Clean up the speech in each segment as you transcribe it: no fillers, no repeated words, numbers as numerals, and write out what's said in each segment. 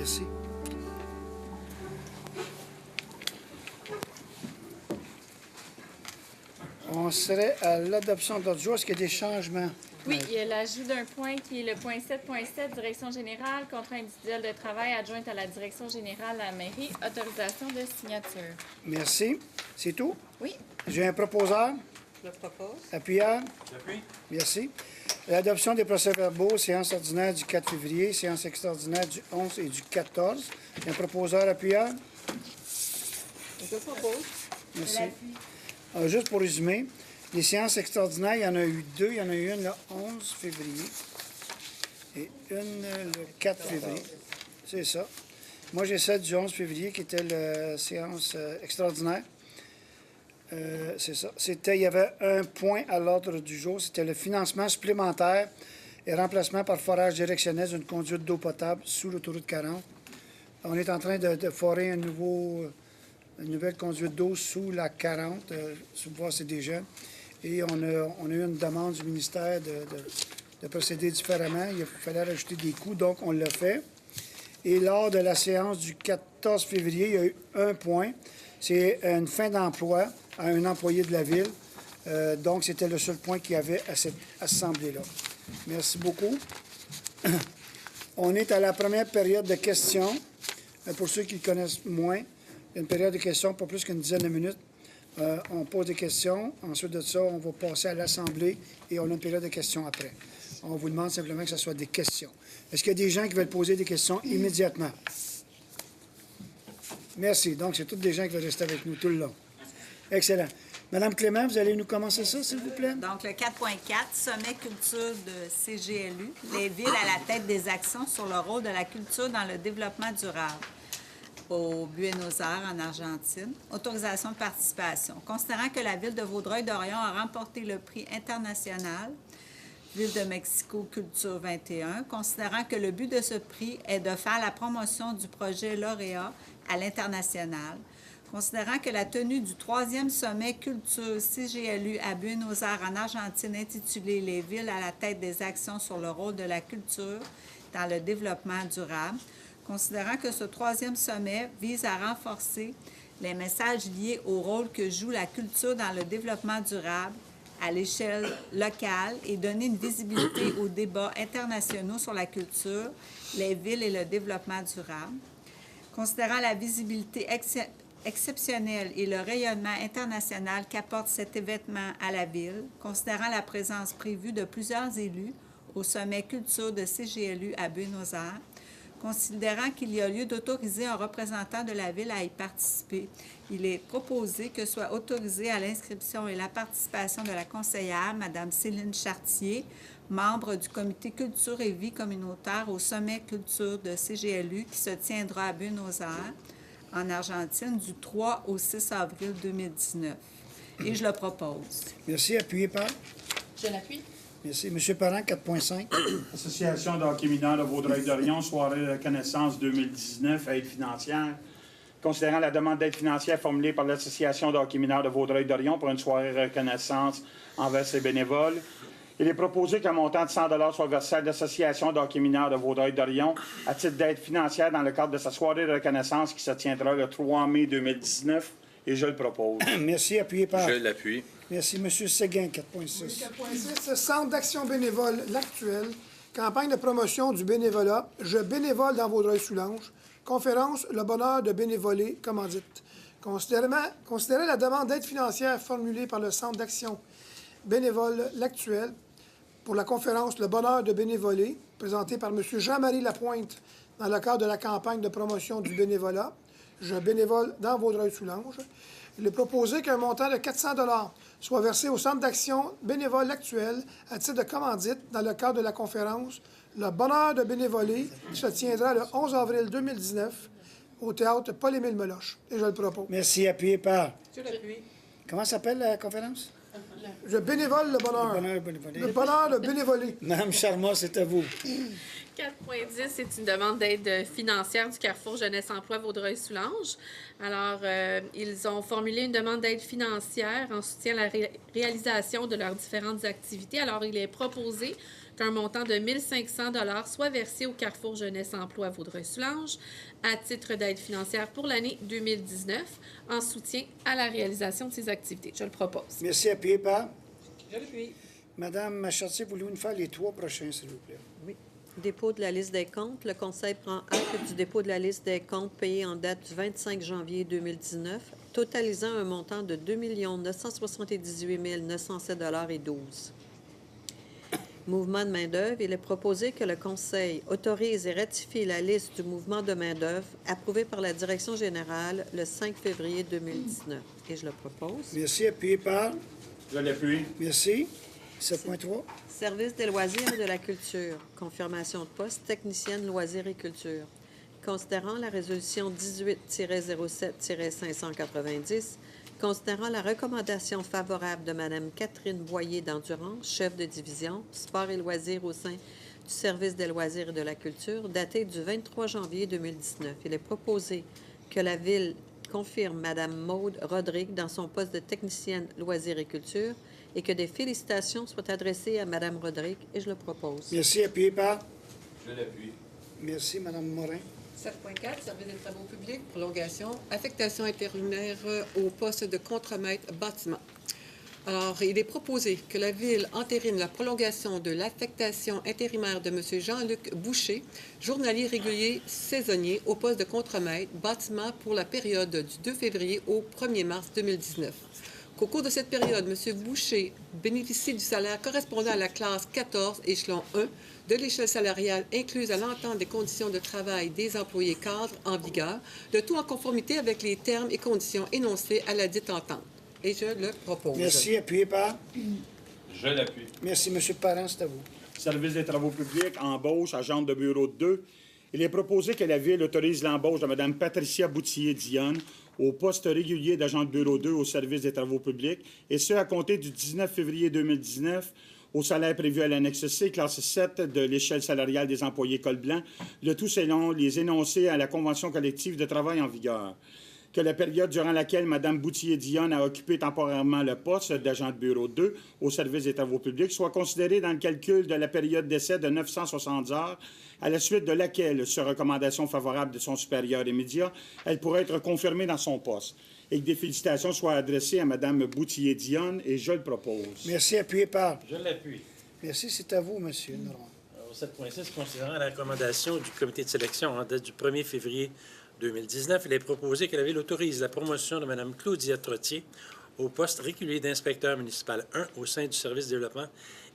Merci. On serait à l'adoption d'ordre du jour. Est-ce qu'il y a des changements? Oui, il y a l'ajout d'un point qui est le point 7.7, Direction générale, contrat individuel de travail adjointe à la Direction générale à la mairie, autorisation de signature. Merci. C'est tout? Oui. J'ai un proposeur. Je le propose. Appuyeur. J'appuie. Merci. L'adoption des procès-verbaux, séance ordinaire du 4 février, séance extraordinaire du 11 et du 14. Un proposeur appuyeur. Je le propose. Merci. Juste pour résumer, les séances extraordinaires, il y en a eu deux. Il y en a eu une le 11 février et une le 4 février. C'est ça. Moi, j'ai celle du 11 février qui était la séance extraordinaire. C'est ça. Il y avait un point à l'ordre du jour. C'était le financement supplémentaire et remplacement par forage directionnel d'une conduite d'eau potable sous l'autoroute 40. On est en train de forer une nouvelle conduite d'eau sous la 40, sous le bois c'est déjà. Et on a eu une demande du ministère de procéder différemment. Il fallait rajouter des coûts, donc on l'a fait. Et lors de la séance du 14 février, il y a eu un point. C'est une fin d'emploi à un employé de la ville. Donc, c'était le seul point qu'il y avait à cette assemblée-là. Merci beaucoup. On est à la première période de questions. Pour ceux qui connaissent moins, une période de questions, pas plus qu'une dizaine de minutes. On pose des questions. Ensuite de ça, on va passer à l'Assemblée et on a une période de questions après. On vous demande simplement que ce soit des questions. Est-ce qu'il y a des gens qui veulent poser des questions immédiatement? Merci. Donc, c'est tous des gens qui veulent rester avec nous tout le long. Excellent. Madame Clément, vous allez nous commencer ça, s'il vous plaît? Donc, le 4.4, sommet culture de CGLU, les villes à la tête des actions sur le rôle de la culture dans le développement durable. Au Buenos Aires, en Argentine. Autorisation de participation. Considérant que la ville de Vaudreuil-Dorion a remporté le prix international Ville de Mexico Culture 21, considérant que le but de ce prix est de faire la promotion du projet lauréat à l'international, considérant que la tenue du 3e sommet culture CGLU à Buenos Aires, en Argentine, intitulé « Les villes à la tête des actions sur le rôle de la culture dans le développement durable », considérant que ce 3e sommet vise à renforcer les messages liés au rôle que joue la culture dans le développement durable à l'échelle locale et donner une visibilité aux débats internationaux sur la culture, les villes et le développement durable. Considérant la visibilité exceptionnelle et le rayonnement international qu'apporte cet événement à la ville, considérant la présence prévue de plusieurs élus au sommet culture de CGLU à Buenos Aires, considérant qu'il y a lieu d'autoriser un représentant de la ville à y participer, il est proposé que soit autorisé à l'inscription et la participation de la conseillère, Mme Céline Chartier, membre du comité culture et vie communautaire au sommet culture de CGLU qui se tiendra à Buenos Aires, en Argentine, du 3 au 6 avril 2019. Et je le propose. Merci. Appuyé par? Je l'appuie. Merci. M. Parent, 4.5. Association de hockey mineur de Vaudreuil-Dorion, soirée de reconnaissance 2019, aide financière. Considérant la demande d'aide financière formulée par l'Association de hockey mineur de Vaudreuil-Dorion pour une soirée de reconnaissance envers ses bénévoles, il est proposé qu'un montant de 100 $ soit versé à l'Association de hockey mineur de Vaudreuil-Dorion à titre d'aide financière dans le cadre de sa soirée de reconnaissance qui se tiendra le 3 mai 2019, et je le propose. Merci. Appuyé par? Je l'appuie. Merci. M. Séguin, 4.6. 4.6, Centre d'action bénévole, l'actuel, campagne de promotion du bénévolat, je bénévole dans Vaudreuil-Soulanges, conférence Le bonheur de bénévoler, commandite. Considérez la demande d'aide financière formulée par le Centre d'action bénévole, l'actuel, pour la conférence Le bonheur de bénévoler, présentée par M. Jean-Marie Lapointe dans le cadre de la campagne de promotion du bénévolat, je bénévole dans Vaudreuil-Soulanges. Il est proposé qu'un montant de 400 $ soit versé au Centre d'action bénévole actuel à titre de commandite dans le cadre de la conférence Le bonheur de bénévoler qui se tiendra le 11 avril 2019 au théâtre Paul-Émile Meloche. Et je le propose. Merci. Appuyé par? Je l'appuie. Comment s'appelle la conférence? Je bénévole le bonheur. Le bonheur bénévoler. Le bonheur de bénévoler. Mme Charma, c'est à vous. 4.10, c'est une demande d'aide financière du Carrefour Jeunesse Emploi Vaudreuil-Soulanges. Alors, ils ont formulé une demande d'aide financière en soutien à la réalisation de leurs différentes activités. Alors, il est proposé qu'un montant de 1 500 $ soit versé au Carrefour Jeunesse Emploi Vaudreuil-Soulanges à titre d'aide financière pour l'année 2019 en soutien à la réalisation de ces activités. Je le propose. Merci. Appuyé par Je l'appuie. Madame Chartier, voulez-vous nous faire les 3 prochains, s'il vous plaît? Oui. Dépôt de la liste des comptes. Le Conseil prend acte du dépôt de la liste des comptes payés en date du 25 janvier 2019, totalisant un montant de 2 978 907,12 $. Mouvement de main-d'œuvre. Il est proposé que le Conseil autorise et ratifie la liste du mouvement de main-d'œuvre approuvée par la Direction générale le 5 février 2019. Et je le propose. Merci. Appuyé par Je l'appuie. Merci. 7.3. Service des loisirs et de la culture. Confirmation de poste, technicienne loisirs et culture. Considérant la résolution 18-07-590, considérant la recommandation favorable de Mme Catherine Boyer d'Endurance, chef de division, sport et loisirs au sein du Service des loisirs et de la culture, datée du 23 janvier 2019. Il est proposé que la Ville confirme Mme Maude Rodrigue dans son poste de technicienne loisirs et culture et que des félicitations soient adressées à Mme Rodrigue, et je le propose. Merci. Appuyé par Je l'appuie. Merci, Mme Morin. 7.4, Service des travaux publics, prolongation, affectation intérimaire au poste de contremaître bâtiment. Alors, il est proposé que la Ville entérine la prolongation de l'affectation intérimaire de M. Jean-Luc Boucher, journalier régulier saisonnier au poste de contremaître bâtiment pour la période du 2 février au 1er mars 2019. Qu'au cours de cette période, M. Boucher bénéficie du salaire correspondant à la classe 14, échelon 1, de l'échelle salariale incluse à l'entente des conditions de travail des employés cadres en vigueur, le tout en conformité avec les termes et conditions énoncés à la dite entente. Et je le propose. Merci. Appuyé par Je l'appuie. Merci, M. Parent, c'est à vous. Service des travaux publics, embauche, agente de bureau 2. Il est proposé que la Ville autorise l'embauche de Mme Patricia Boutier-Dionne au poste régulier d'agent de bureau 2 au service des travaux publics, et ce, à compter du 19 février 2019, au salaire prévu à l'annexe C, classe 7 de l'échelle salariale des employés col blanc, le tout selon les énoncés à la Convention collective de travail en vigueur. Que la période durant laquelle Mme Boutier-Dionne a occupé temporairement le poste d'agent de bureau 2 au service des travaux publics soit considérée dans le calcul de la période d'essai de 960 heures, à la suite de laquelle, sur recommandation favorable de son supérieur immédiat, elle pourrait être confirmée dans son poste. Et que des félicitations soient adressées à Mme Boutier-Dionne, et je le propose. Merci. Appuyé par Je l'appuie. Merci. C'est à vous, M. Normand. Au 7.6, considérant la recommandation du comité de sélection en date du 1er février 2019, il est proposé que la Ville autorise la promotion de Mme Claudia Trottier au poste régulier d'inspecteur municipal 1 au sein du service développement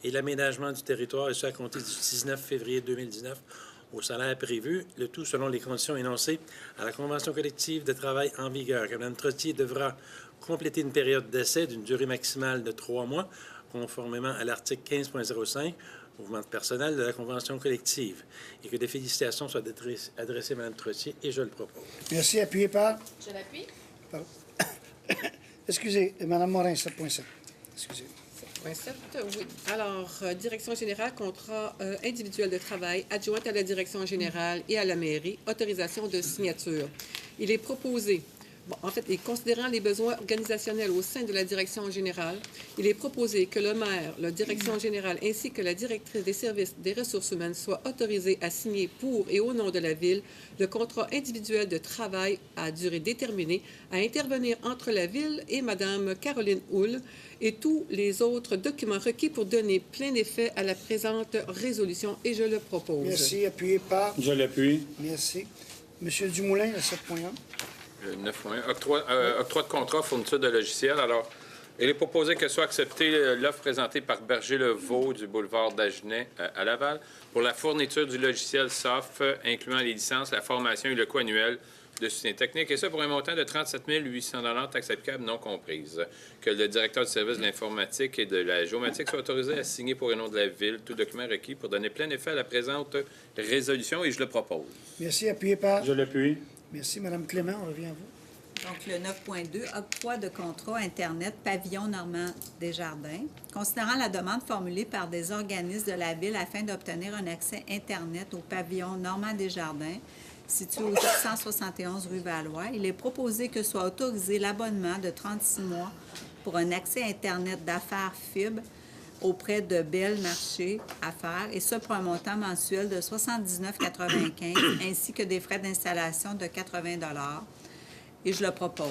et l'aménagement du territoire, et ce à compter du 19 février 2019, au salaire prévu, le tout selon les conditions énoncées à la Convention collective de travail en vigueur. Que Mme Trottier devra compléter une période d'essai d'une durée maximale de 3 mois, conformément à l'article 15.05, mouvement de personnel de la Convention collective, et que des félicitations soient adressées à Mme Trottier, et je le propose. Merci. Appuyé par Je l'appuie. Pardon. Excusez, Mme Morin, 7.7. Excusez. 7, oui. Alors, Direction générale, contrat individuel de travail, adjointe à la Direction générale et à la mairie, autorisation de signature. Il est proposé, et considérant les besoins organisationnels au sein de la Direction générale, il est proposé que le maire, la Direction générale ainsi que la directrice des services des ressources humaines soient autorisés à signer pour et au nom de la Ville le contrat individuel de travail à durée déterminée à intervenir entre la Ville et Mme Caroline Houle et tous les autres documents requis pour donner plein effet à la présente résolution, et je le propose. Merci. Appuyé par Je l'appuie. Merci. M. Dumoulin, le 7.1. 9.1. Octroi de contrat, fourniture de logiciels. Alors, il est proposé que soit acceptée l'offre présentée par Berger Levaux du boulevard d'Agenais à Laval pour la fourniture du logiciel SOF, incluant les licences, la formation et le coût annuel de soutien technique, et ça pour un montant de 37 800 $ taxes applicables non comprises. Que le directeur du service de l'informatique et de la géomatique soit autorisé à signer pour le nom de la Ville tout document requis pour donner plein effet à la présente résolution, et je le propose. Merci. Appuyé par Je l'appuie. Merci. Mme Clément, on revient à vous. Donc, le 9.2, octroi de contrat Internet Pavillon Normand Desjardins. Considérant la demande formulée par des organismes de la Ville afin d'obtenir un accès Internet au pavillon Normand Desjardins, situé au 171 rue Valois, il est proposé que soit autorisé l'abonnement de 36 mois pour un accès Internet d'affaires fibre auprès de Bell Marché Affaires, et ce pour un montant mensuel de 79,95 ainsi que des frais d'installation de 80 et je le propose.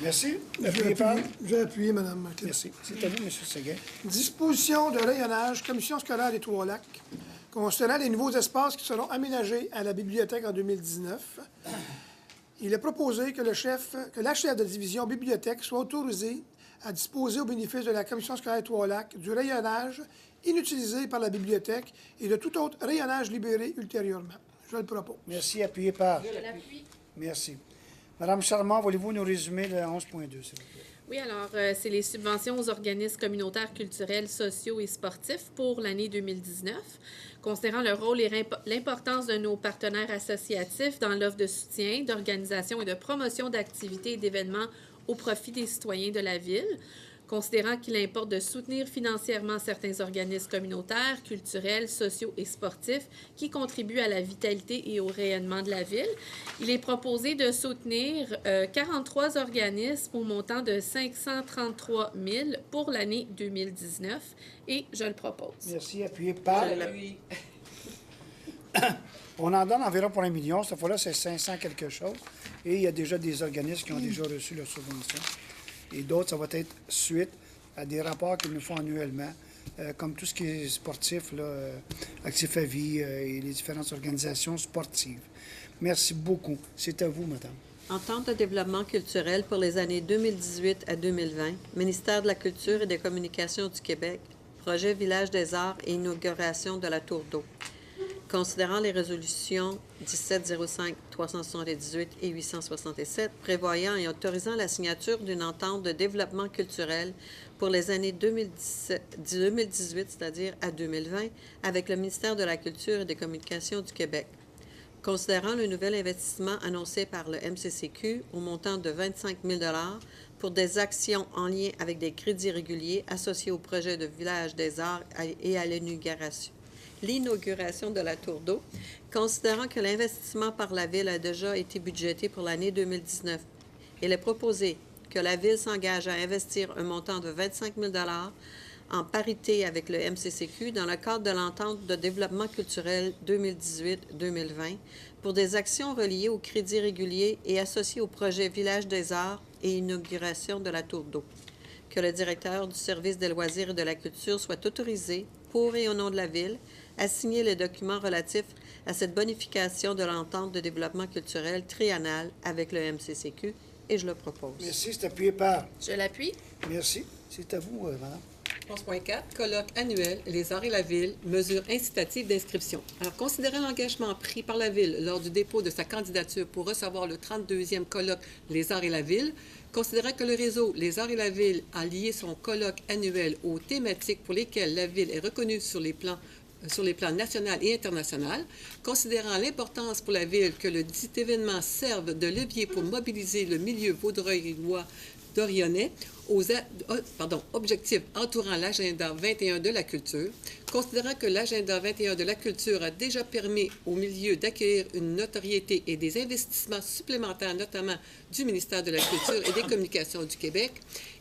Merci. Appuyé par... J'ai appuyé, Mme Clé. Merci. C'est à vous, M. Séguin. Disposition de rayonnage, Commission scolaire des Trois-Lacs, considérant les nouveaux espaces qui seront aménagés à la bibliothèque en 2019. Il est proposé que la chef de division bibliothèque soit autorisée à disposer au bénéfice de la Commission scolaire des Trois-Lacs du rayonnage inutilisé par la bibliothèque et de tout autre rayonnage libéré ultérieurement. Je le propose. Merci. Appuyé par... Je l'appuie. Merci. Madame Charmant, voulez-vous nous résumer le 11.2, s'il vous plaît? Oui, alors, c'est les subventions aux organismes communautaires, culturels, sociaux et sportifs pour l'année 2019. Considérant le rôle et l'importance de nos partenaires associatifs dans l'offre de soutien, d'organisation et de promotion d'activités et d'événements au profit des citoyens de la Ville. Considérant qu'il importe de soutenir financièrement certains organismes communautaires, culturels, sociaux et sportifs qui contribuent à la vitalité et au rayonnement de la Ville, il est proposé de soutenir 43 organismes au montant de 533 000 pour l'année 2019 et je le propose. Merci. Appuyé par... On en donne environ pour 1 million. Cette fois-là, c'est 500 quelque chose. Et il y a déjà des organismes qui ont déjà reçu leur subvention. Et d'autres, ça va être suite à des rapports qu'ils nous font annuellement, comme tout ce qui est sportif, là, Actif à vie et les différentes organisations sportives. Merci beaucoup. C'est à vous, madame. Entente de développement culturel pour les années 2018 à 2020, Ministère de la Culture et des Communications du Québec, projet Village des Arts et inauguration de la Tour d'eau. Considérant les résolutions 1705-378 et 867, prévoyant et autorisant la signature d'une entente de développement culturel pour les années 2018, c'est-à-dire à 2020, avec le ministère de la Culture et des Communications du Québec. Considérant le nouvel investissement annoncé par le MCCQ au montant de 25 000 pour des actions en lien avec des crédits réguliers associés au projet de Village des Arts et à l'inauguration de la Tour d'eau, considérant que l'investissement par la Ville a déjà été budgété pour l'année 2019. Il est proposé que la Ville s'engage à investir un montant de 25 000 en parité avec le MCCQ dans le cadre de l'entente de développement culturel 2018-2020 pour des actions reliées au crédit régulier et associées au projet Village des Arts et inauguration de la Tour d'eau. Que le directeur du service des loisirs et de la culture soit autorisé, pour et au nom de la Ville, à signer les documents relatifs à cette bonification de l'entente de développement culturel triennale avec le MCCQ, et je le propose. Merci. C'est appuyé par... Je l'appuie. Merci. C'est à vous, madame. 11.4, colloque annuel Les Arts et la Ville, mesures incitatives d'inscription. Alors, considérant l'engagement pris par la Ville lors du dépôt de sa candidature pour recevoir le 32e colloque Les Arts et la Ville, considérant que le réseau Les Arts et la Ville a lié son colloque annuel aux thématiques pour lesquelles la Ville est reconnue sur les plans national et international, considérant l'importance pour la Ville que le dit événement serve de levier pour mobiliser le milieu vaudreuillois d'Orionnais aux objectifs entourant l'agenda 21 de la culture, considérant que l'agenda 21 de la culture a déjà permis au milieu d'acquérir une notoriété et des investissements supplémentaires, notamment du ministère de la Culture et des Communications du Québec,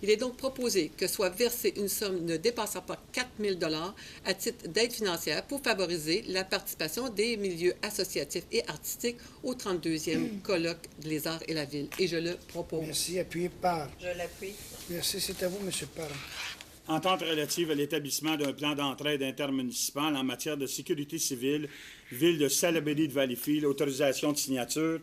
il est donc proposé que soit versée une somme ne dépassant pas 4 000 $ à titre d'aide financière pour favoriser la participation des milieux associatifs et artistiques au 32e colloque Les Arts et la Ville. Et je le propose. Merci. Appuyé par... Je l'appuie. Merci. C'est à vous, M. Parent. Entente relative à l'établissement d'un plan d'entraide intermunicipal en matière de sécurité civile, Ville de Salaberry de Valleyfield, autorisation de signature.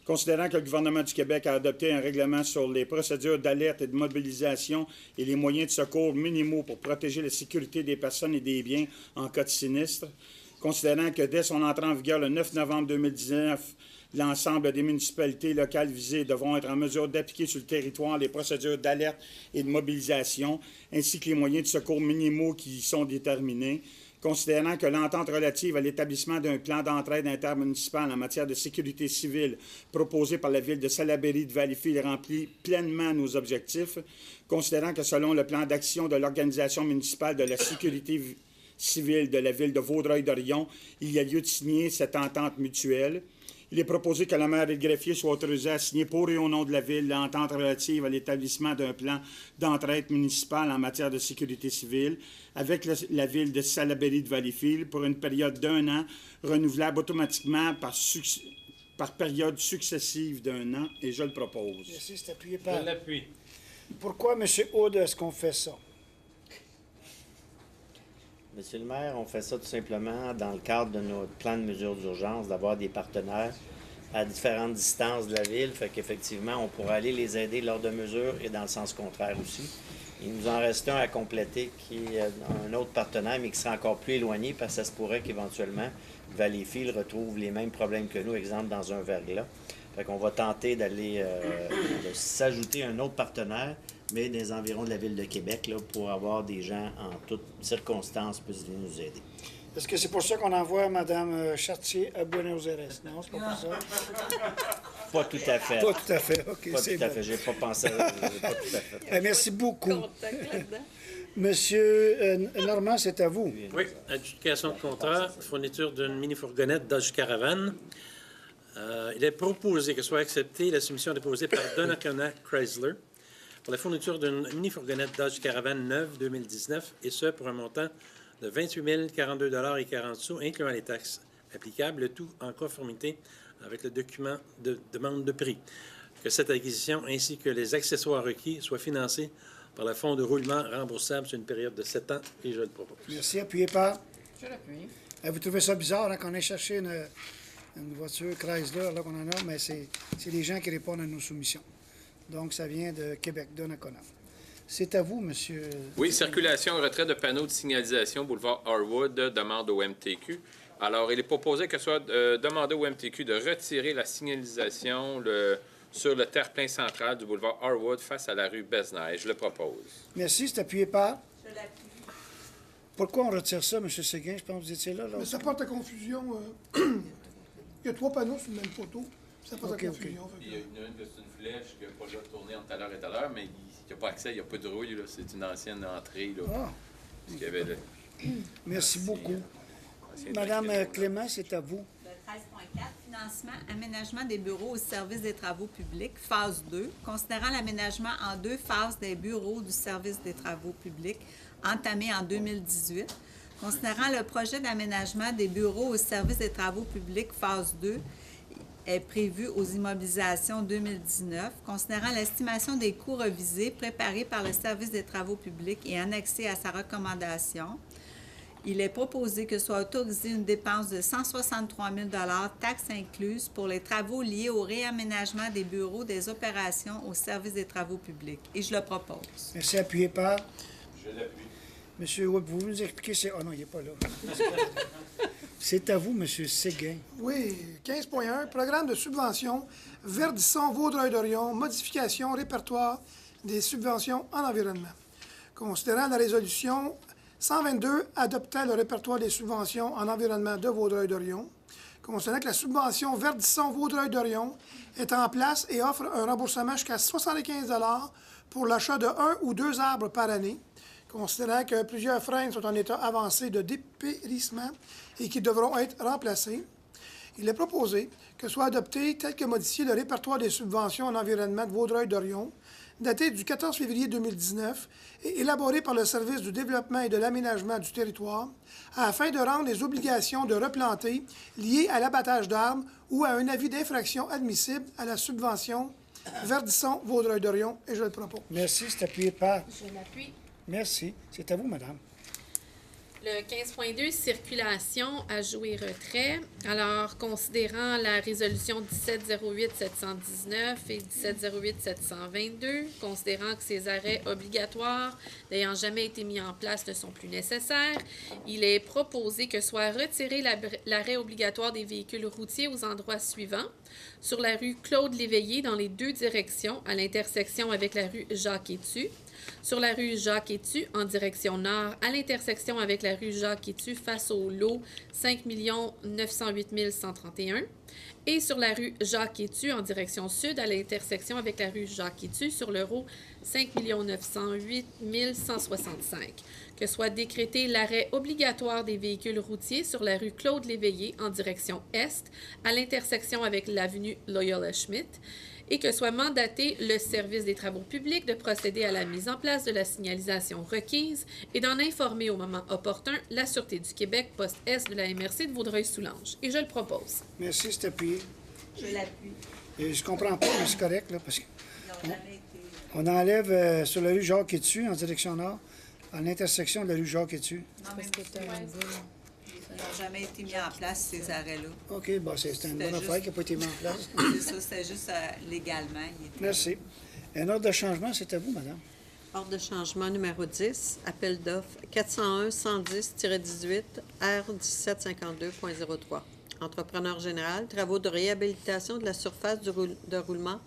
Considérant que le gouvernement du Québec a adopté un règlement sur les procédures d'alerte et de mobilisation et les moyens de secours minimaux pour protéger la sécurité des personnes et des biens en cas de sinistre. Considérant que dès son entrée en vigueur le 9 novembre 2019, l'ensemble des municipalités locales visées devront être en mesure d'appliquer sur le territoire les procédures d'alerte et de mobilisation, ainsi que les moyens de secours minimaux qui y sont déterminés. Considérant que l'entente relative à l'établissement d'un plan d'entraide intermunicipal en matière de sécurité civile proposé par la Ville de Salaberry de Valleyfield remplit pleinement nos objectifs, considérant que selon le plan d'action de l'Organisation municipale de la sécurité civile de la Ville de Vaudreuil-Dorion, il y a lieu de signer cette entente mutuelle, Il est proposé que le maire et le greffier soient autorisés à signer pour et au nom de la Ville l'entente relative à l'établissement d'un plan d'entraide municipale en matière de sécurité civile avec la Ville de Salaberry de Valleyfield pour une période d'1 an, renouvelable automatiquement par période successive d'1 an, et je le propose. Merci, c'est appuyé par... Je l'appuie. Pourquoi, M. Aude, est-ce qu'on fait ça? Monsieur le maire, on fait ça tout simplement dans le cadre de notre plan de mesures d'urgence, d'avoir des partenaires à différentes distances de la ville. Fait qu'effectivement, on pourra aller les aider lors de mesures et dans le sens contraire aussi. Il nous en reste un à compléter qui est un autre partenaire, mais qui sera encore plus éloigné parce que ça se pourrait qu'éventuellement, Valleyfield retrouve les mêmes problèmes que nous, exemple dans un verglas. Fait qu'on va tenter d'aller de s'ajouter un autre partenaire, mais dans les environs de la ville de Québec, là, pour avoir des gens en toutes circonstances puissent venir nous aider. Est-ce que c'est pour ça qu'on envoie Mme Chartier à Buenos Aires? Non, c'est pas pour ça. Pas tout à fait. Pas tout à fait, OK, Pas c'est tout à bon. fait. J'ai pas pensé à pas tout à fait. Merci beaucoup. Contact là-dedans. Monsieur Normand, c'est à vous. Oui, adjudication de contrat, fourniture d'une mini-fourgonnette Dodge Caravan. Il est proposé que soit acceptée la soumission déposée par Donnacona Chrysler pour la fourniture d'une mini-fourgonnette Dodge Caravan neuve 2019, et ce pour un montant de 28 042,40 $, incluant les taxes applicables, le tout en conformité avec le document de demande de prix. Que cette acquisition ainsi que les accessoires requis soient financés par le fonds de roulement remboursable sur une période de 7 ans, et je le propose. Merci, appuyé par... Je l'appuie. Vous trouvez ça bizarre hein, qu'on ait cherché une voiture Chrysler, là, qu'on en a, mais c'est les gens qui répondent à nos soumissions. Donc, ça vient de Québec, Donnacona. C'est à vous, monsieur. Oui, circulation et retrait de panneaux de signalisation, boulevard Harwood, demande au MTQ. Alors, il est proposé que soit demandé au MTQ de retirer la signalisation sur le terre-plein central du boulevard Harwood face à la rue Besnay. Je le propose. Merci, c'est appuyé par... Je l'appuie. Pourquoi on retire ça, M. Séguin? Je pense que vous étiez là. Mais ça porte à confusion. Il y a 3 panneaux sur la même photo. Ça porte OK, à confusion. Fait Il y a une que c'est une flèche qui n'a pas le droit de tourner entre tout à l'heure et tout à l'heure, mais il n'y a pas accès, il n'y a pas de rouille. C'est une ancienne entrée. Là, Ah, parce qu'il y avait merci beaucoup. ancien Madame tranquille. Clément, c'est à vous. Le 13.4, financement, aménagement des bureaux au service des travaux publics, phase 2, considérant l'aménagement en 2 phases des bureaux du service des travaux publics entamé en 2018, considérant le projet d'aménagement des bureaux au service des travaux publics, phase 2, est prévu aux immobilisations 2019, considérant l'estimation des coûts revisés préparés par le service des travaux publics et annexés à sa recommandation. Il est proposé que soit autorisée une dépense de 163 000 taxes incluses, pour les travaux liés au réaménagement des bureaux des opérations au service des travaux publics. Et je le propose. Merci, appuyé par... Je l'appuie. Monsieur Wood, vous nous expliquez... Oh non, il n'est pas là. C'est à vous, Monsieur Séguin. Oui, 15.1, programme de subvention, Verdisson, Vaudreuil-Dorion, modification, répertoire des subventions en environnement. Considérant la résolution 122 adoptant le répertoire des subventions en environnement de Vaudreuil-Dorion, considérant que la subvention Verdisson Vaudreuil-Dorion est en place et offre un remboursement jusqu'à 75 $ pour l'achat de 1 ou 2 arbres par année, considérant que plusieurs frênes sont en état avancé de dépérissement et qui devront être remplacés, il est proposé que soit adopté tel que modifié le répertoire des subventions en environnement de Vaudreuil-Dorion, daté du 14 février 2019 et élaboré par le Service du développement et de l'aménagement du territoire, afin de rendre les obligations de replanter liées à l'abattage d'arbres ou à un avis d'infraction admissible à la subvention Verdisson Vaudreuil-Dorion, et je le propose. Merci, c'est appuyé par... Je l'appuie. Merci. C'est à vous, madame. Le 15.2, circulation, ajout et retrait. Alors, considérant la résolution 1708-719 et 1708-722, considérant que ces arrêts obligatoires n'ayant jamais été mis en place ne sont plus nécessaires, il est proposé que soit retiré l'arrêt obligatoire des véhicules routiers aux endroits suivants: sur la rue Claude-Léveillé dans les 2 directions, à l'intersection avec la rue Jacques-Étu, sur la rue Jacques-Étu en direction nord à l'intersection avec la rue Jacques-Étu face au lot 5 908 131 et sur la rue Jacques-Étu en direction sud à l'intersection avec la rue Jacques-Étu sur le lot 5 908 165. Que soit décrété l'arrêt obligatoire des véhicules routiers sur la rue Claude-Léveillé en direction est à l'intersection avec l'avenue Loyola-Schmidt et que soit mandaté le service des travaux publics de procéder à la mise en place de la signalisation requise et d'en informer au moment opportun la Sûreté du Québec, poste Est de la MRC de Vaudreuil-Soulanges. Et je le propose. Merci, c'est appuyé. Je l'appuie. Et je comprends pas, mais c'est correct, là, parce Ils n'ont jamais été... qu'on enlève sur la rue Jacques-Étu en direction nord, à l'intersection de la rue Jacques-Étu. Non, mais ils n'ont jamais été mis en place, ces arrêts-là. OK, bon, c'est une C'était bonne juste- affaire qui n'a pas été mise en place. C'est ça, c'était juste légalement. il était- Merci. Un ordre de changement, c'est à vous, madame. Ordre de changement numéro 10, appel d'offres 401-110-18 R1752.03. Entrepreneur général, travaux de réhabilitation de la surface de roulement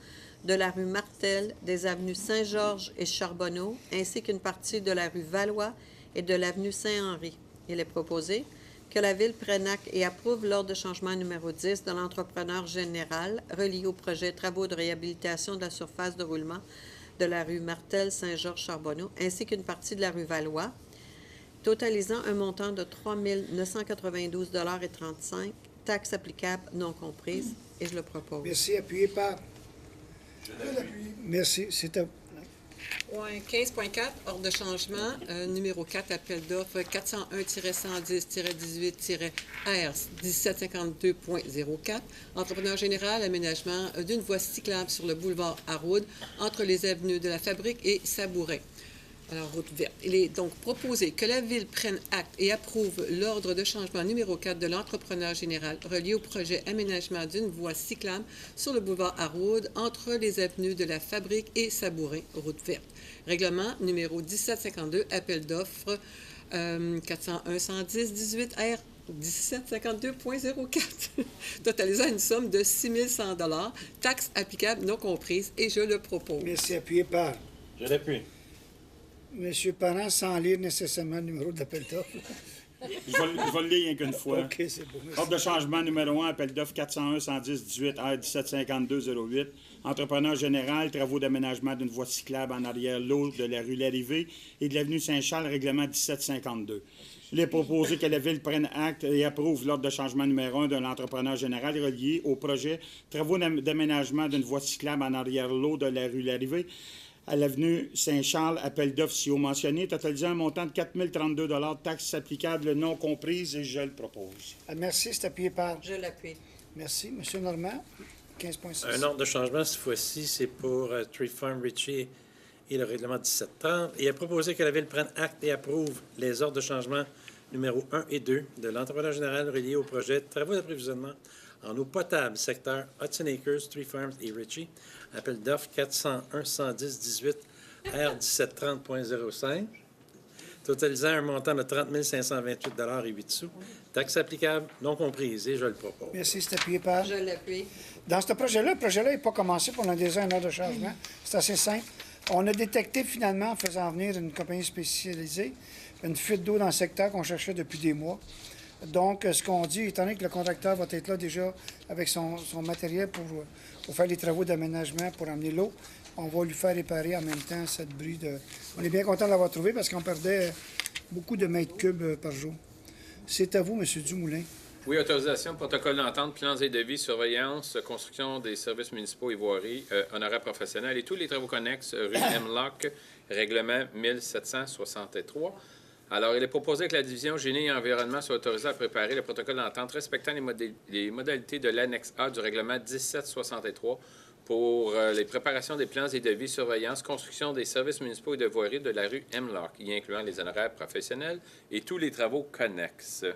de la rue Martel, des avenues Saint-Georges et Charbonneau, ainsi qu'une partie de la rue Valois et de l'avenue Saint-Henri. Il est proposé que la Ville prenne acte et approuve l'ordre de changement numéro 10 de l'entrepreneur général relié au projet travaux de réhabilitation de la surface de roulement de la rue Martel, Saint-Georges, Charbonneau, ainsi qu'une partie de la rue Valois, totalisant un montant de 3 992,35 $, taxes applicables non comprises, et je le propose. Merci, appuyé par. Merci, c'est à vous. Point 15.4, ordre de changement, numéro 4, appel d'offres 401-110-18-R1752.04, entrepreneur général, aménagement d'une voie cyclable sur le boulevard Harroud entre les avenues de la Fabrique et Sabourin. Alors, route verte. Il est donc proposé que la Ville prenne acte et approuve l'ordre de changement numéro 4 de l'entrepreneur général relié au projet aménagement d'une voie cyclable sur le boulevard Harroud entre les avenues de la Fabrique et Sabourin, route verte. Règlement numéro 1752, appel d'offres 401-110-18 R1752.04, totalisant une somme de 6 100 $, taxes applicables non comprises, et je le propose. Merci, appuyé par. Je l'appuie. Monsieur Parent, sans lire nécessairement le numéro d'appel d'offres. Je vais le lire rien qu'une fois. OK, c'est beau. Merci. Ordre de changement numéro 1, appel d'offres 401-110-18 R1752-08. Entrepreneur général, travaux d'aménagement d'une voie cyclable en arrière-lot de la rue Larrivée et de l'avenue Saint-Charles, règlement 1752. Il est proposé que la Ville prenne acte et approuve l'ordre de changement numéro 1 de l'entrepreneur général relié au projet travaux d'aménagement d'une voie cyclable en arrière-lot de la rue Larrivée à l'avenue Saint-Charles, appel d'offres si haut mentionné, totalisant un montant de 4 032 $, taxes applicables non comprises, et je le propose. Merci, c'est appuyé par. Je l'appuie. Merci. Monsieur Normand, 15.6. Un ordre de changement, cette fois-ci, c'est pour Tree Farm Ritchie et le règlement 1730. Il est proposé que la Ville prenne acte et approuve les ordres de changement numéro 1 et 2 de l'entrepreneur général relié au projet travaux d'approvisionnement en eau potable, secteur Hudson Acres, Tree Farms et Ritchie. Appel d'offres 401-110-18 R1730.05, totalisant un montant de 30 528 $ et 8 sous. Taxes applicables non comprises, et je le propose. Merci, c'est appuyé par. Je l'appuie. Dans ce projet-là, le projet-là n'est pas commencé, pour on a déjà un ordre de changement. C'est assez simple. On a détecté finalement, en faisant venir une compagnie spécialisée, une fuite d'eau dans le secteur qu'on cherchait depuis des mois. Donc, ce qu'on dit, étant donné que le contracteur va être là déjà avec son matériel pour faire les travaux d'aménagement pour amener l'eau, on va lui faire réparer en même temps cette bruit de... On est bien content de l'avoir trouvé parce qu'on perdait beaucoup de mètres cubes par jour. C'est à vous, M. Dumoulin. Oui, autorisation, protocole d'entente, plans et devis, surveillance, construction des services municipaux et voiries, honoraires professionnels et tous les travaux connexes, rue Hemlock, règlement 1763. Alors, il est proposé que la division Génie et Environnement soit autorisée à préparer le protocole d'entente respectant les modalités de l'annexe A du règlement 1763 pour les préparations des plans et devis, surveillance, construction des services municipaux et de voiries de la rue Hemlock, y incluant les honoraires professionnels et tous les travaux connexes.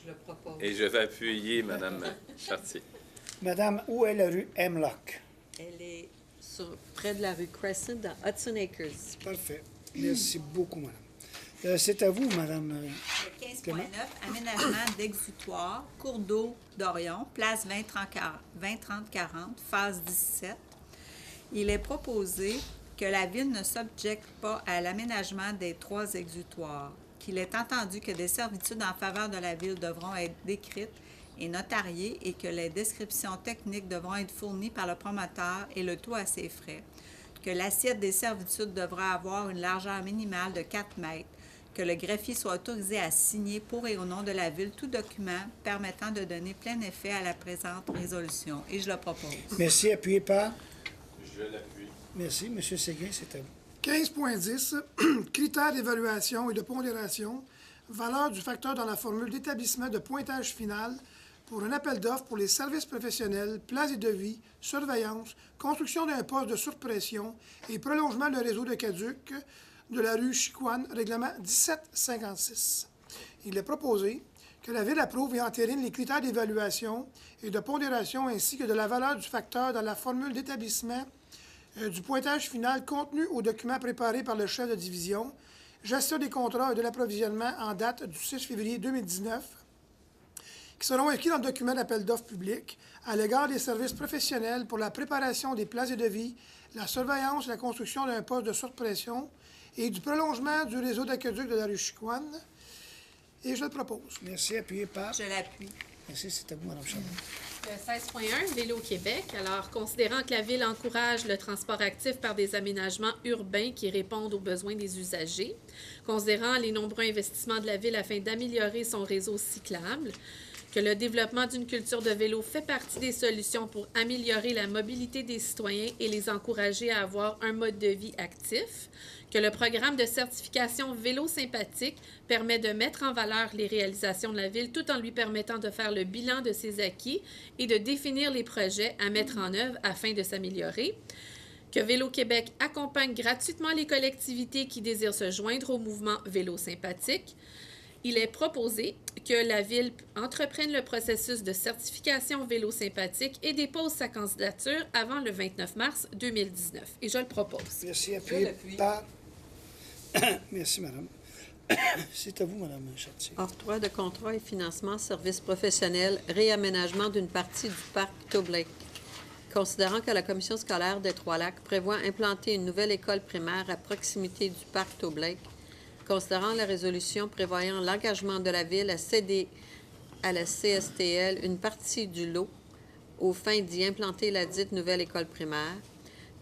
Je le propose. Et je vais appuyer Mme Chartier. Madame, où est la rue Hemlock? Elle est près de la rue Crescent, dans Hudson Acres. Parfait. Merci beaucoup, madame. C'est à vous, madame. Le 15.9, aménagement d'exutoire, cours d'eau d'Orion, place 20-30-40, phase 17. Il est proposé que la Ville ne s'objecte pas à l'aménagement des 3 exutoires, qu'il est entendu que des servitudes en faveur de la Ville devront être décrites et notariées et que les descriptions techniques devront être fournies par le promoteur et le tout à ses frais, que l'assiette des servitudes devra avoir une largeur minimale de 4 mètres, que le greffier soit autorisé à signer pour et au nom de la Ville tout document permettant de donner plein effet à la présente résolution. Et je le propose. Merci. Appuyé par? Je l'appuie. Merci. M. Séguin, c'est à vous. 15.10, critères d'évaluation et de pondération, valeur du facteur dans la formule d'établissement de pointage final pour un appel d'offres pour les services professionnels, places et devis, surveillance, construction d'un poste de surpression et prolongement de réseau de caduc de la rue Chicoine, règlement 1756. Il est proposé que la Ville approuve et entérine les critères d'évaluation et de pondération ainsi que de la valeur du facteur dans la formule d'établissement du pointage final contenu au document préparé par le chef de division, gestion des contrats et de l'approvisionnement en date du 6 février 2019, qui seront écrits dans le document d'appel d'offres public à l'égard des services professionnels pour la préparation des places et devis, la surveillance et la construction d'un poste de surpression et du prolongement du réseau d'aqueduc de la rue Chicoine. Et je le propose. Merci. Appuyé par? Je l'appuie. Merci. C'est à vous, Mme Charbonneau. 16.1, Vélo Québec. Alors, considérant que la Ville encourage le transport actif par des aménagements urbains qui répondent aux besoins des usagers, considérant les nombreux investissements de la Ville afin d'améliorer son réseau cyclable, que le développement d'une culture de vélo fait partie des solutions pour améliorer la mobilité des citoyens et les encourager à avoir un mode de vie actif, que le programme de certification Vélo sympathique permet de mettre en valeur les réalisations de la Ville tout en lui permettant de faire le bilan de ses acquis et de définir les projets à mettre en œuvre afin de s'améliorer, que Vélo Québec accompagne gratuitement les collectivités qui désirent se joindre au mouvement Vélo sympathique. Il est proposé que la Ville entreprenne le processus de certification Vélo sympathique et dépose sa candidature avant le 29 mars 2019. Et je le propose. Merci. Appuyé par? Merci, madame. C'est à vous, madame Chartier. Octroi de contrat et financement services professionnels, réaménagement d'une partie du parc Toblake. Considérant que la commission scolaire des Trois-Lacs prévoit implanter une nouvelle école primaire à proximité du parc Toblake, considérant la résolution prévoyant l'engagement de la Ville à céder à la CSTL une partie du lot aux fins d'y implanter la dite nouvelle école primaire,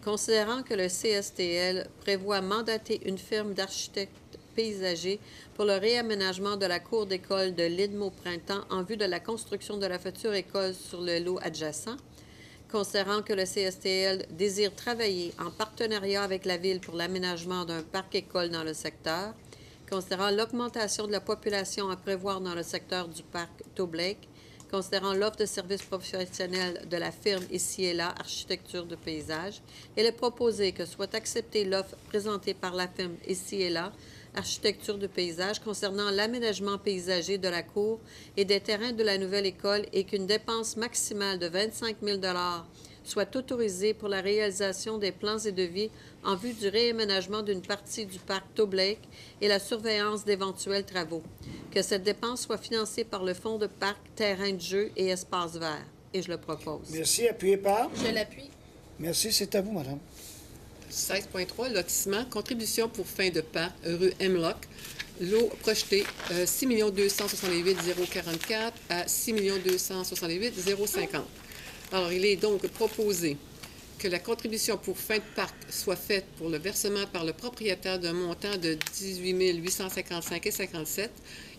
considérant que le CSTL prévoit mandater une firme d'architectes paysagers pour le réaménagement de la cour d'école de l'Idme au printemps en vue de la construction de la future école sur le lot adjacent, considérant que le CSTL désire travailler en partenariat avec la Ville pour l'aménagement d'un parc-école dans le secteur, considérant l'augmentation de la population à prévoir dans le secteur du parc Toblake, considérant l'offre de services professionnels de la firme Ici et Là, Architecture de paysage, il est proposé que soit acceptée l'offre présentée par la firme Ici et Là, Architecture de paysage, concernant l'aménagement paysager de la cour et des terrains de la nouvelle école et qu'une dépense maximale de 25 000 soit autorisée pour la réalisation des plans et devis en vue du réaménagement d'une partie du parc Toblake et la surveillance d'éventuels travaux. Que cette dépense soit financée par le Fonds de parc, terrain de jeu et espaces verts. Et je le propose. Merci. Appuyé par? Je l'appuie. Merci. C'est à vous, madame. 16.3, lotissement, contribution pour fin de parc, rue Hemlock, lot projeté 6 268 044 à 6 268 050. Alors, il est donc proposé que la contribution pour fin de parc soit faite pour le versement par le propriétaire d'un montant de 18 855,57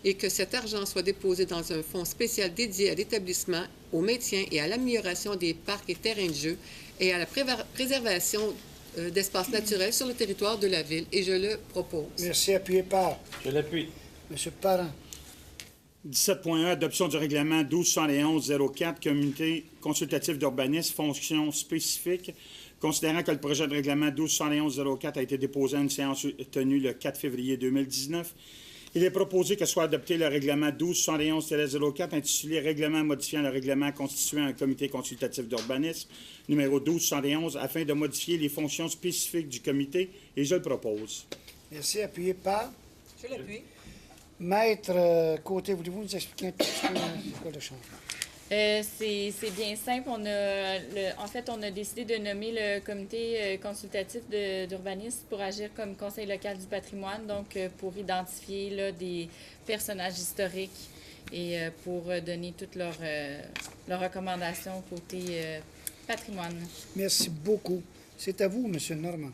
et que cet argent soit déposé dans un fonds spécial dédié à l'établissement, au maintien et à l'amélioration des parcs et terrains de jeu et à la préservation d'espaces naturels sur le territoire de la Ville. Et je le propose. Merci. Appuyé par? Je l'appuie. Monsieur Parent. 17.1, adoption du règlement 1271-04, comité consultatif d'urbanisme, fonction spécifique. Considérant que le projet de règlement 1271-04 a été déposé à une séance tenue le 4 février 2019, il est proposé que soit adopté le règlement 1271-04 intitulé « Règlement modifiant le règlement constituant un comité consultatif d'urbanisme numéro 1271 afin de modifier les fonctions spécifiques du comité » et je le propose. Merci. Appuyé par? Je l'appuie. Maître Côté, voulez-vous nous expliquer un petit peu c'est quoi le changement? C'est bien simple. En fait, on a décidé de nommer le comité consultatif d'urbanisme pour agir comme conseil local du patrimoine, donc pour identifier là, des personnages historiques et pour donner toutes leurs recommandations côté patrimoine. Merci beaucoup. C'est à vous, M. Normand.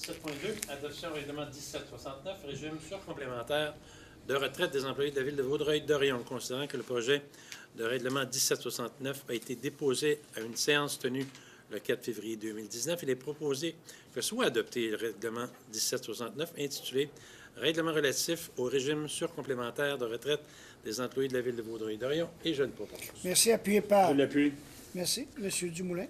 17.2, adoption règlement 1769, régime surcomplémentaire de retraite des employés de la Ville de Vaudreuil-Dorion, considérant que le projet de règlement 1769 a été déposé à une séance tenue le 4 février 2019. Il est proposé que soit adopté le règlement 1769 intitulé « Règlement relatif au régime surcomplémentaire de retraite des employés de la Ville de Vaudreuil-Dorion » et je le propose. Merci. Appuyé par... Je l'appuie. Merci. M. Dumoulin.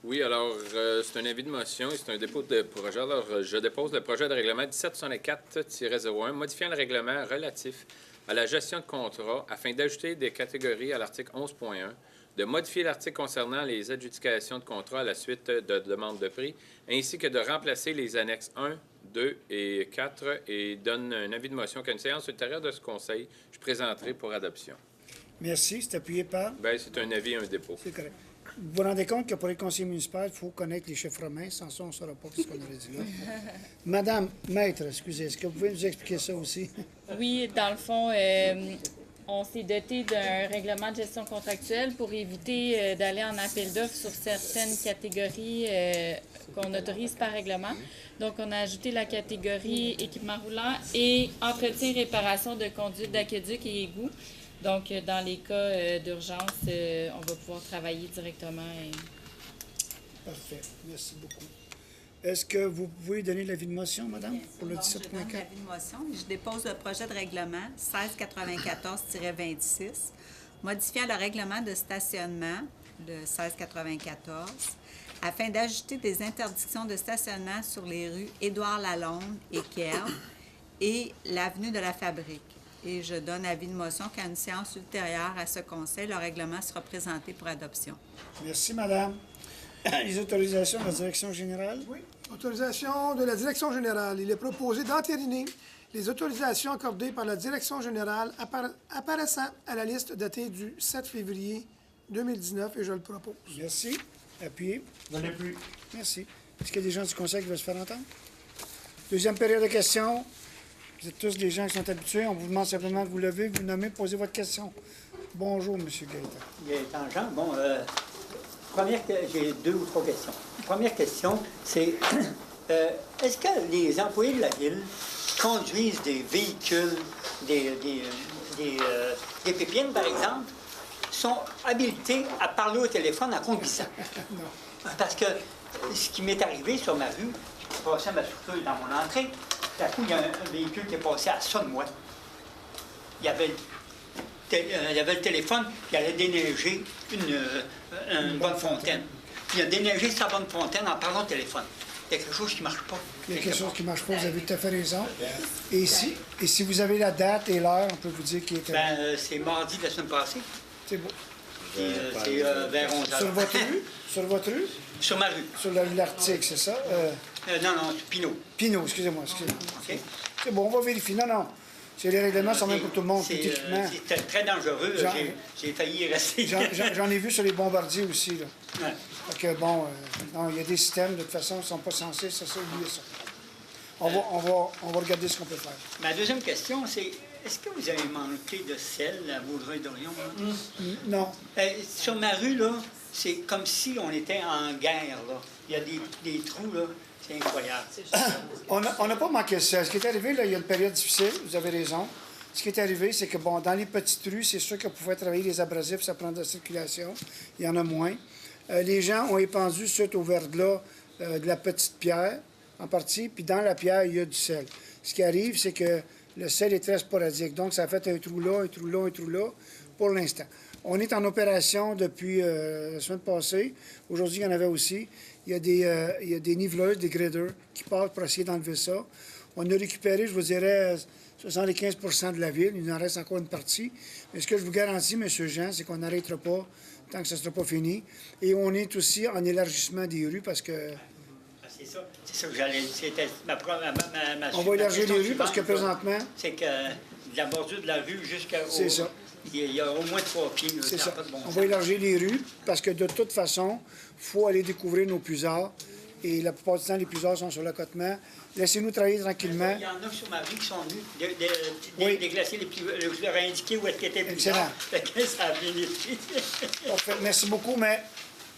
Oui, alors, c'est un avis de motion et c'est un dépôt de projet. Alors, je dépose le projet de règlement 1764-01, modifiant le règlement relatif à la gestion de contrats afin d'ajouter des catégories à l'article 11.1, de modifier l'article concernant les adjudications de contrats à la suite de demandes de prix, ainsi que de remplacer les annexes 1, 2 et 4 et donne un avis de motion qu'à une séance ultérieure de ce conseil, je présenterai pour adoption. Merci. C'est appuyé par... Bien, c'est un avis et un dépôt. C'est correct. Vous vous rendez compte que pour les conseillers municipaux, il faut connaître les chiffres romains. Sans ça, on ne saura pas ce qu'on aurait dit là. Madame Maître, excusez, est-ce que vous pouvez nous expliquer ça aussi? Oui, dans le fond, on s'est doté d'un règlement de gestion contractuelle pour éviter d'aller en appel d'offres sur certaines catégories qu'on autorise par règlement. Donc, on a ajouté la catégorie équipement roulant et entretien, réparation de conduite d'aqueduc et égouts. Donc, dans les cas d'urgence, on va pouvoir travailler directement. Parfait. Merci beaucoup. Est-ce que vous pouvez donner l'avis de motion, madame, pour le 17.4? Je donne l'avis de motion. Je dépose le projet de règlement 1694-26, modifiant le règlement de stationnement, le 1694, afin d'ajouter des interdictions de stationnement sur les rues Édouard-Lalonde et Kerr et l'avenue de la Fabrique. Et je donne avis de motion qu'à une séance ultérieure à ce conseil, le règlement sera présenté pour adoption. Merci, madame. Les autorisations de la direction générale? Oui. Autorisation de la direction générale. Il est proposé d'entériner les autorisations accordées par la direction générale apparaissant à la liste datée du 7 février 2019 et je le propose. Merci. Appuyé. Je l'appuie. Merci. Est-ce qu'il y a des gens du conseil qui veulent se faire entendre? Deuxième période de questions. Vous êtes tous des gens qui sont habitués. On vous demande simplement de vous lever, vous nommer, poser votre question. Bonjour, M. Gaëtan. Gaëtan Jean. Bon, j'ai 2 ou 3 questions. Première question, c'est est-ce que les employés de la ville qui conduisent des véhicules, des pépines, par exemple, sont habilités à parler au téléphone en conduisant? Non. Parce que ce qui m'est arrivé sur ma rue, je passais ma souffleuse dans mon entrée, tout à coup, il y a un véhicule qui est passé à ça de moi. Il y avait le téléphone, il allait déneiger une bonne fontaine. Il a déneigé sa bonne fontaine en parlant au téléphone. Il y a quelque chose qui ne marche pas. Il y a quelque chose qui ne marche pas, vous avez tout à fait raison. Et si vous avez la date et l'heure, on peut vous dire qu'il était... C'est mardi de la semaine passée. C'est beau. C'est vers 11h. Sur votre rue? Sur votre rue? Sur ma rue. Sur l'Arctique, c'est ça? Non, sur Pinot. Pinot, excusez-moi. OK. C'est bon, on va vérifier. Non. C'est les règlements sont même pour tout le monde, tout équipement. C'était très dangereux. J'ai failli y rester. J'en ai vu sur les bombardiers aussi, là. Ouais. Fait que bon, non, il y a des systèmes, de toute façon, qui ne sont pas censés, c'est ça, oubliez ça. On va regarder ce qu'on peut faire. Ma deuxième question, c'est est-ce que vous avez manqué de sel à Vaudreuil-Dorion? Non. Sur ma rue, là, c'est comme si on était en guerre, là. Il y a des trous, là. C'est incroyable. On n'a pas manqué ça. Ce qui est arrivé, là, il y a une période difficile, vous avez raison. Ce qui est arrivé, c'est que, bon, dans les petites rues, c'est sûr qu'on pouvait travailler les abrasifs, ça prend de la circulation. Il y en a moins. Les gens ont épandu suite au verglas de la petite pierre, en partie, puis dans la pierre, il y a du sel. Ce qui arrive, c'est que le sel est très sporadique. Donc, ça a fait un trou là, un trou là, un trou là, pour l'instant. On est en opération depuis la semaine passée. Aujourd'hui, il y en avait aussi. Il y a des niveleuses, des graders qui passent pour essayer d'enlever ça. On a récupéré, je vous dirais, 75 % de la ville. Il en reste encore une partie. Mais ce que je vous garantis, M. Jean, c'est qu'on n'arrêtera pas tant que ça ne sera pas fini. Et on est aussi en élargissement des rues parce que... C'est ça que j'allais... C'était ma on va élargir les rues parce que présentement... C'est que de la bordure de la rue jusqu'au... C'est ça. Il y a au moins 3 pieds. Là, C'est n'a ça. pas de bon On sens. va élargir les rues parce que de toute façon, il faut aller découvrir nos puisards. Et la plupart du temps, les puisards sont sur l'accotement. Laissez-nous travailler tranquillement. Il y en a sur ma rue qui sont venus Oui. déglacer les plus. Je leur ai indiqué où est-ce qu'ils étaient plus Excellent. tard. Fait que ça a bien été. Parfait. Merci beaucoup, mais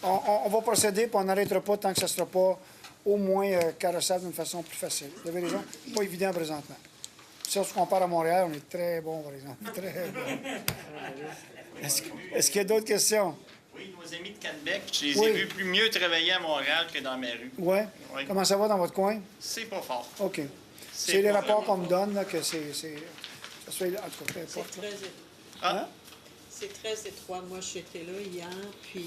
on va procéder, puis on n'arrêtera pas tant que ça ne sera pas au moins carrossable d'une façon plus facile. Vous avez raison, pas évident présentement. Si on se compare à Montréal, on est très bon, par exemple. Très bon. Est-ce qu'il y a d'autres questions? Oui, nos amis de Canbec, je les Oui. ai vus plus mieux travailler à Montréal que dans ma rue. Ouais. Oui. Comment ça va dans votre coin? C'est pas fort. OK. C'est C'est les pas rapports vraiment qu'on me donne, là, que c'est... Ça soit, en tout cas, peu importe. là. Hein? C'est très étroit. Moi, j'étais là hier, puis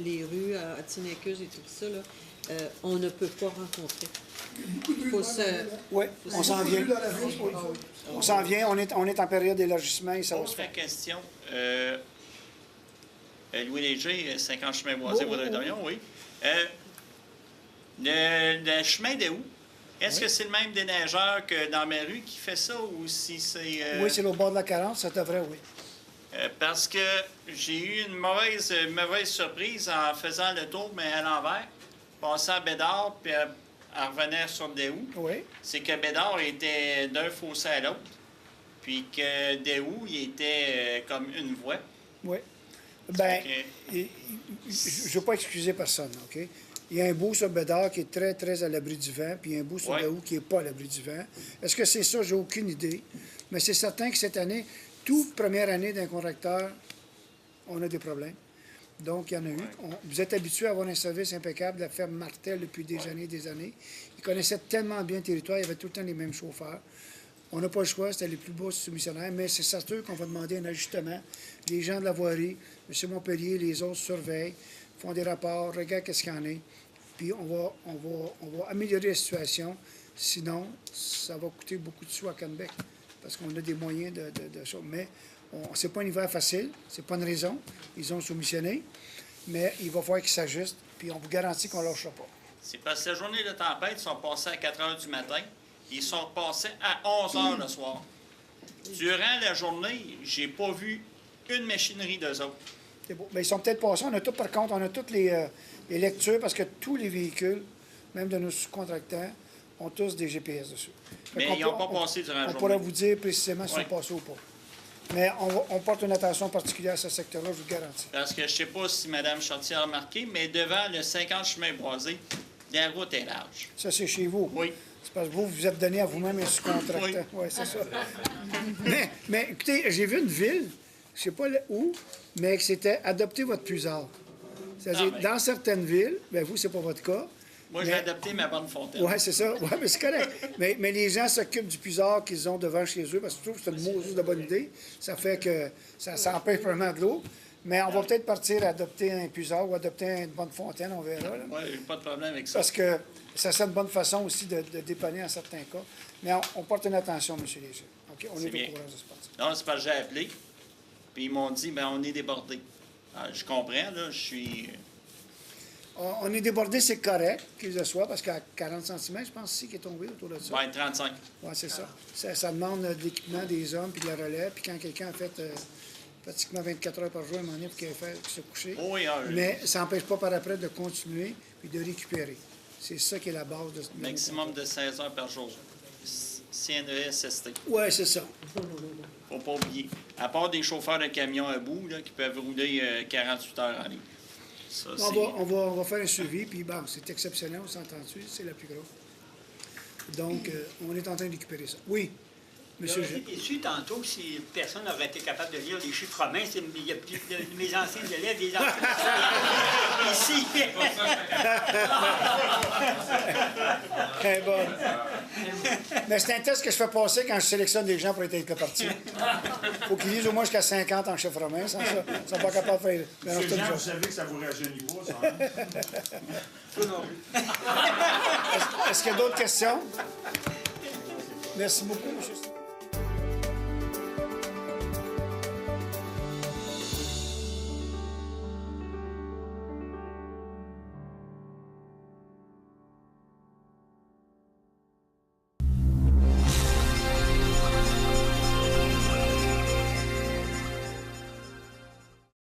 les rues à Tinécus et tout ça, là, on ne peut pas rencontrer. Faut se... Oui, on s'en vient. On s'en vient, on est en période d'élargissement et ça va se Autre faire. question. Louis Léger, 50 chemins boisés, Vaudreuil-Dorion, oui. Le chemin de où? Est-ce que c'est le même déneigeur que dans ma rue qui fait ça ou si c'est... Oui, c'est au bord de la 40, ça devrait, oui. Parce que j'ai eu une mauvaise surprise en faisant le tour, mais à l'envers, passant à Bédard, puis en revenant sur Déhout. Oui. C'est que Bédard était d'un fossé à l'autre, puis que Déhout, il était comme une voie. Oui. Bien, Ok. je ne veux pas excuser personne, OK? Il y a un bout sur Bédard qui est très, très à l'abri du vent, puis il y a un bout sur Ouais. Déhout qui n'est pas à l'abri du vent. Est-ce que c'est ça? J'ai aucune idée. Mais c'est certain que cette année, toute première année d'un contracteur, on a des problèmes. Donc, il y en a eu. Vous êtes habitués à avoir un service impeccable de la ferme Martel depuis des années et des années. Ils connaissaient tellement bien le territoire, il y avait tout le temps les mêmes chauffeurs. On n'a pas le choix, c'était les plus beaux soumissionnaires, mais c'est certain qu'on va demander un ajustement. Les gens de la voirie, M. Montpellier, les autres surveillent, font des rapports, regardent qu'est-ce qu'il y en a. Puis on va améliorer la situation. Sinon, ça va coûter beaucoup de sous à Canbec, parce qu'on a des moyens de ça. Mais c'est pas un hiver facile, c'est pas une raison. Ils ont soumissionné, mais il va falloir qu'ils s'ajustent, puis on vous garantit qu'on ne lâchera pas. C'est parce que la journée de tempête, ils sont passés à 4 heures du matin. Ils sont passés à 11 heures le soir. Durant la journée, j'ai pas vu une machinerie d'eux autres. C'est beau. Mais ils sont peut-être passés. Par contre, on a toutes les lectures, parce que tous les véhicules, même de nos sous-contractants, ont tous des GPS dessus. Mais ils n'ont pas passé durant la On journée. pourra vous dire précisément s'ils Oui. sont passés ou pas. Mais on porte une attention particulière à ce secteur-là, je vous le garantis. Parce que je ne sais pas si Mme Chartier a remarqué, mais devant le 50 chemins boisés, la route est large. Ça, c'est chez vous. Oui. C'est parce que vous vous êtes donné à vous-même un sous-contractant. Oui, c'est ça. mais écoutez, j'ai vu une ville, je ne sais pas où, mais que c'était adopter votre puisard. C'est-à-dire, Ah, ben. dans certaines villes, bien vous, c'est pas votre cas. Moi, j'ai Mais- adopté ma bonne fontaine. Oui, c'est ça. Oui, mais c'est correct. mais les gens s'occupent du puisard qu'ils ont devant chez eux parce que je trouve que c'est une mauvaise de bonne idée. Ça fait que ça empêche vraiment de l'eau. Mais on va peut-être partir à adopter un puisard ou adopter une bonne fontaine, on verra. là. Oui, j'ai pas de problème avec ça. Parce que ça serait une bonne façon aussi de dépanner en certains cas. Mais on porte une attention, M. Léger. OK? On C'est est bien. au courant de ce qui se passe. Non, c'est parce que j'ai appelé, puis ils m'ont dit, ben on est débordé. Alors, je comprends, là, je suis... On est débordé, c'est correct qu'il le soit, parce qu'à 40 cm, je pense ici qu'il est tombé autour de ça. Ben, 35. Oui, c'est ça. Ça demande de l'équipement des hommes puis de la relève. Puis quand quelqu'un a fait pratiquement 24 heures par jour, à un moment donné, pour qu'il ait se coucher. Oh oui, Mais ça n'empêche pas par après de continuer puis de récupérer. C'est ça qui est la base de ce Maximum de 16 heures par jour. CNES-ST. Oui, c'est ça. Faut pas oublier. À part des chauffeurs de camions à bout, là, qui peuvent rouler 48 heures en ligne. Ça, c'est... On va faire un suivi, puis bon, c'est exceptionnel, on s'entend-tu? C'est la plus grosse. Donc, on est en train de récupérer ça. Oui, monsieur Gilles. Et su tantôt, si personne n'aurait été capable de lire les chiffres romains, il y a plus de mes anciens élèves, des anciens ici. Très bonne. Mais c'est un test que je fais passer quand je sélectionne des gens pour être avec le parti. Il faut qu'ils lisent au moins jusqu'à 50 en chef romain. Sans ça, ils ne sont pas capables de faire. Mais non, Monsieur c'est une Jean, vous joke. savez que ça vous rajeunit pas, ça, hein? Est-ce qu'il y a d'autres questions? Merci beaucoup, M.